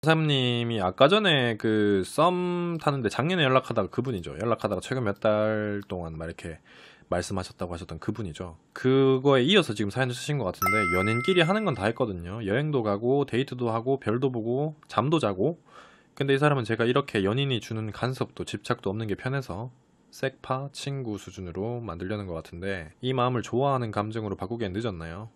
사장님이 아까 전에 그 썸 타는데 작년에 연락하다가 그분이죠. 연락하다가 최근 몇 달 동안 막 이렇게 말씀하셨다고 하셨던 그분이죠. 그거에 이어서 지금 사연을 쓰신 것 같은데, 연인끼리 하는 건 다 했거든요. 여행도 가고 데이트도 하고 별도 보고 잠도 자고. 근데 이 사람은 제가 이렇게 연인이 주는 간섭도 집착도 없는 게 편해서 색파 친구 수준으로 만들려는 것 같은데, 이 마음을 좋아하는 감정으로 바꾸기엔 늦었나요?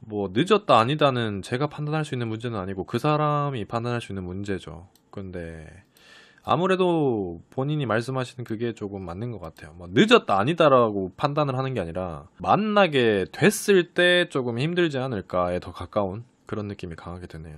뭐 늦었다 아니다는 제가 판단할 수 있는 문제는 아니고 그 사람이 판단할 수 있는 문제죠. 근데 아무래도 본인이 말씀하시는 그게 조금 맞는 것 같아요. 뭐 늦었다 아니다라고 판단을 하는 게 아니라 만나게 됐을 때 조금 힘들지 않을까에 더 가까운 그런 느낌이 강하게 드네요.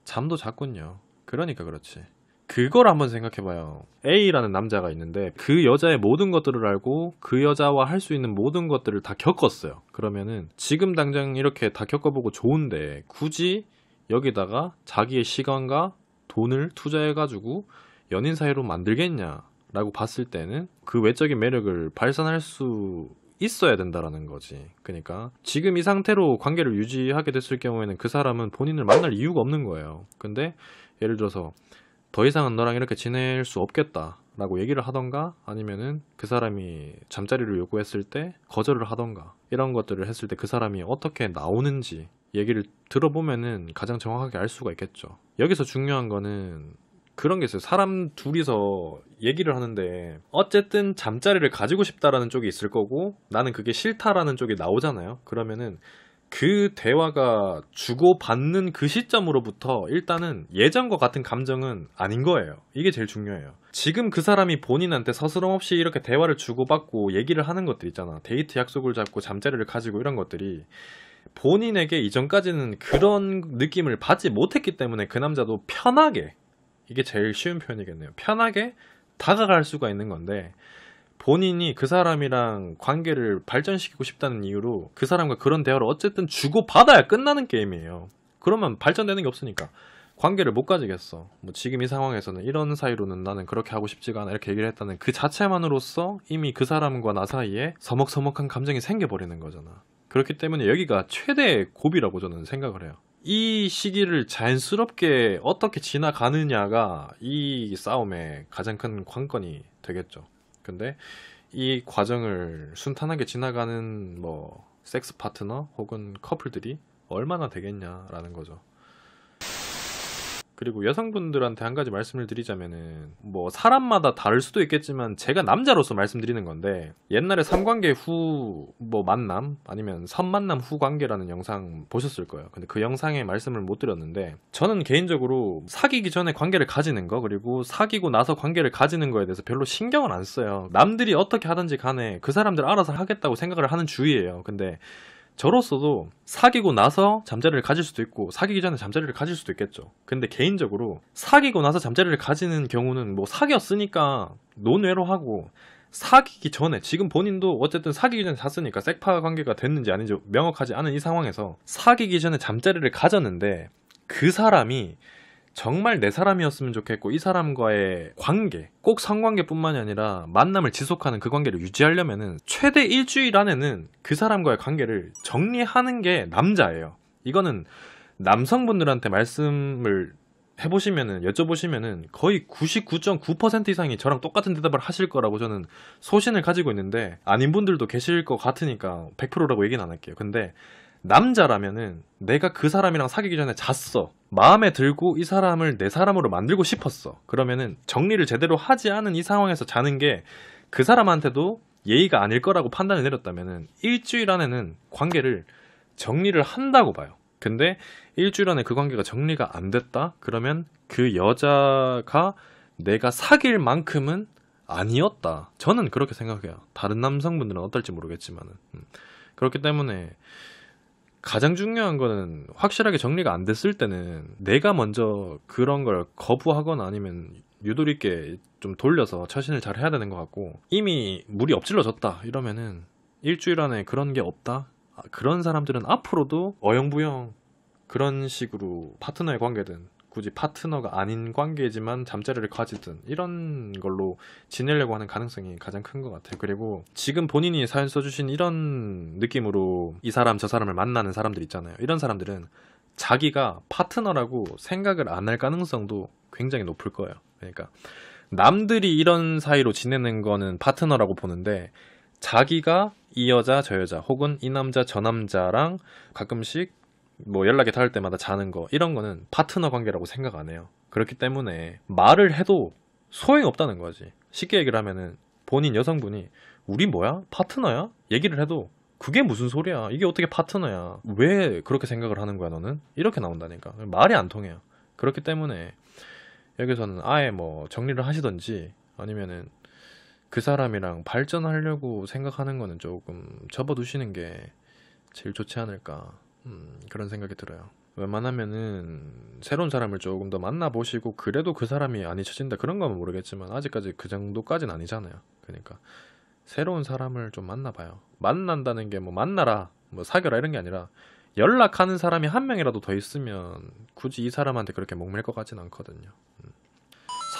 잠도 잤군요. 그러니까 그렇지. 그걸 한번 생각해봐요. A라는 남자가 있는데 그 여자의 모든 것들을 알고 그 여자와 할 수 있는 모든 것들을 다 겪었어요. 그러면은 지금 당장 이렇게 다 겪어보고 좋은데 굳이 여기다가 자기의 시간과 돈을 투자해가지고 연인 사이로 만들겠냐라고 봤을 때는 그 외적인 매력을 발산할 수 있어야 된다라는 거지. 그러니까 지금 이 상태로 관계를 유지하게 됐을 경우에는 그 사람은 본인을 만날 이유가 없는 거예요. 근데 예를 들어서 더 이상은 너랑 이렇게 지낼 수 없겠다 라고 얘기를 하던가, 아니면은 그 사람이 잠자리를 요구했을 때 거절을 하던가, 이런 것들을 했을 때 그 사람이 어떻게 나오는지 얘기를 들어보면은 가장 정확하게 알 수가 있겠죠. 여기서 중요한 거는 그런 게 있어요. 사람 둘이서 얘기를 하는데 어쨌든 잠자리를 가지고 싶다라는 쪽이 있을 거고 나는 그게 싫다라는 쪽이 나오잖아요. 그러면은 그 대화가 주고받는 그 시점으로부터 일단은 예전과 같은 감정은 아닌 거예요. 이게 제일 중요해요. 지금 그 사람이 본인한테 서스럼 없이 이렇게 대화를 주고받고 얘기를 하는 것들 있잖아. 데이트 약속을 잡고 잠자리를 가지고 이런 것들이 본인에게 이전까지는 그런 느낌을 받지 못했기 때문에 그 남자도 편하게, 이게 제일 쉬운 표현이겠네요. 편하게 다가갈 수가 있는 건데, 본인이 그 사람이랑 관계를 발전시키고 싶다는 이유로 그 사람과 그런 대화를 어쨌든 주고받아야 끝나는 게임이에요. 그러면 발전되는 게 없으니까 관계를 못 가지겠어. 뭐 지금 이 상황에서는 이런 사이로는 나는 그렇게 하고 싶지가 않아, 이렇게 얘기를 했다는 그 자체만으로서 이미 그 사람과 나 사이에 서먹서먹한 감정이 생겨버리는 거잖아. 그렇기 때문에 여기가 최대의 고비라고 저는 생각을 해요. 이 시기를 자연스럽게 어떻게 지나가느냐가 이 싸움의 가장 큰 관건이 되겠죠. 근데 이 과정을 순탄하게 지나가는 뭐 섹스 파트너 혹은 커플들이 얼마나 되겠냐라는 거죠. 그리고 여성분들한테 한 가지 말씀을 드리자면은, 뭐 사람마다 다를 수도 있겠지만 제가 남자로서 말씀드리는 건데, 옛날에 삼관계 후 뭐 만남 아니면 선만남 후 관계라는 영상 보셨을 거예요. 근데 그 영상에 말씀을 못 드렸는데, 저는 개인적으로 사귀기 전에 관계를 가지는 거, 그리고 사귀고 나서 관계를 가지는 거에 대해서 별로 신경을 안 써요. 남들이 어떻게 하든지 간에 그 사람들 알아서 하겠다고 생각을 하는 주의예요. 근데 저로서도 사귀고 나서 잠자리를 가질 수도 있고 사귀기 전에 잠자리를 가질 수도 있겠죠. 근데 개인적으로 사귀고 나서 잠자리를 가지는 경우는 뭐 사귀었으니까 논외로 하고, 사귀기 전에, 지금 본인도 어쨌든 사귀기 전에 잤으니까 섹파 관계가 됐는지 아닌지 명확하지 않은 이 상황에서 사귀기 전에 잠자리를 가졌는데 그 사람이 정말 내 사람이었으면 좋겠고 이 사람과의 관계, 꼭 성관계뿐만이 아니라 만남을 지속하는 그 관계를 유지하려면은 최대 일주일 안에는 그 사람과의 관계를 정리하는 게 남자예요. 이거는 남성분들한테 말씀을 해보시면은, 여쭤보시면은 거의 99.9% 이상이 저랑 똑같은 대답을 하실 거라고 저는 소신을 가지고 있는데, 아닌 분들도 계실 것 같으니까 100%라고 얘기는 안 할게요. 근데 남자라면은 내가 그 사람이랑 사귀기 전에 잤어, 마음에 들고 이 사람을 내 사람으로 만들고 싶었어, 그러면은 정리를 제대로 하지 않은 이 상황에서 자는 게 그 사람한테도 예의가 아닐 거라고 판단을 내렸다면은 일주일 안에는 관계를 정리를 한다고 봐요. 근데 일주일 안에 그 관계가 정리가 안 됐다? 그러면 그 여자가 내가 사귈 만큼은 아니었다. 저는 그렇게 생각해요. 다른 남성분들은 어떨지 모르겠지만은. 그렇기 때문에 가장 중요한 거는 확실하게 정리가 안 됐을 때는 내가 먼저 그런 걸 거부하거나 아니면 유도리 있게 좀 돌려서 처신을 잘 해야 되는 것 같고, 이미 물이 엎질러졌다 이러면은 일주일 안에 그런 게 없다? 그런 사람들은 앞으로도 어영부영 그런 식으로 파트너의 관계든 굳이 파트너가 아닌 관계지만 잠자리를 가지든 이런 걸로 지내려고 하는 가능성이 가장 큰 것 같아요. 그리고 지금 본인이 사연 써주신 이런 느낌으로 이 사람 저 사람을 만나는 사람들 있잖아요. 이런 사람들은 자기가 파트너라고 생각을 안 할 가능성도 굉장히 높을 거예요. 그러니까 남들이 이런 사이로 지내는 거는 파트너라고 보는데 자기가 이 여자 저 여자 혹은 이 남자 저 남자랑 가끔씩 뭐 연락이 닿을 때마다 자는 거 이런 거는 파트너 관계라고 생각 안 해요. 그렇기 때문에 말을 해도 소용이 없다는 거지. 쉽게 얘기를 하면은 본인 여성분이 우리 뭐야? 파트너야? 얘기를 해도 그게 무슨 소리야? 이게 어떻게 파트너야? 왜 그렇게 생각을 하는 거야 너는? 이렇게 나온다니까. 말이 안 통해요. 그렇기 때문에 여기서는 아예 뭐 정리를 하시던지 아니면은 그 사람이랑 발전하려고 생각하는 거는 조금 접어두시는 게 제일 좋지 않을까. 그런 생각이 들어요. 웬만하면은 새로운 사람을 조금 더 만나보시고 그래도 그 사람이 안 잊혀진다 그런 거면 모르겠지만 아직까지 그 정도까지는 아니잖아요. 그러니까 새로운 사람을 좀 만나봐요. 만난다는 게 뭐 만나라, 뭐 사귀어라 이런 게 아니라 연락하는 사람이 한 명이라도 더 있으면 굳이 이 사람한테 그렇게 목맬 것 같진 않거든요.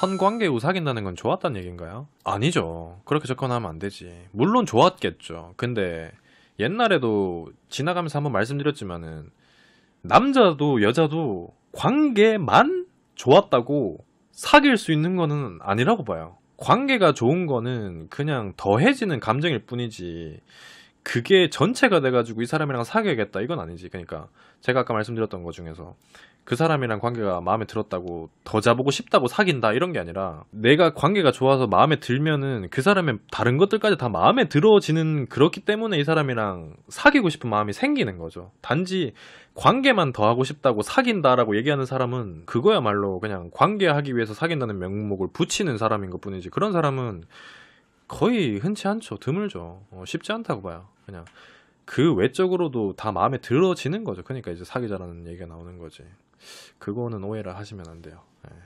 선관계 후 사귄다는 건 좋았다는 얘기인가요? 아니죠. 그렇게 접근하면 안 되지. 물론 좋았겠죠. 근데 옛날에도 지나가면서 한번 말씀드렸지만은 남자도 여자도 관계만 좋았다고 사귈 수 있는 거는 아니라고 봐요. 관계가 좋은 거는 그냥 더해지는 감정일 뿐이지 그게 전체가 돼가지고 이 사람이랑 사귀어야겠다 이건 아니지. 그러니까 제가 아까 말씀드렸던 것 중에서 그 사람이랑 관계가 마음에 들었다고 더 자보고 싶다고 사귄다 이런 게 아니라 내가 관계가 좋아서 마음에 들면은 그 사람의 다른 것들까지 다 마음에 들어지는 그렇기 때문에 이 사람이랑 사귀고 싶은 마음이 생기는 거죠. 단지 관계만 더 하고 싶다고 사귄다라고 얘기하는 사람은 그거야말로 그냥 관계하기 위해서 사귄다는 명목을 붙이는 사람인 것 뿐이지 그런 사람은 거의 흔치 않죠. 드물죠. 쉽지 않다고 봐요. 그냥 그 외적으로도 다 마음에 들어지는 거죠. 그러니까 이제 사귀자라는 얘기가 나오는 거지. 그거는 오해를 하시면 안 돼요. 예.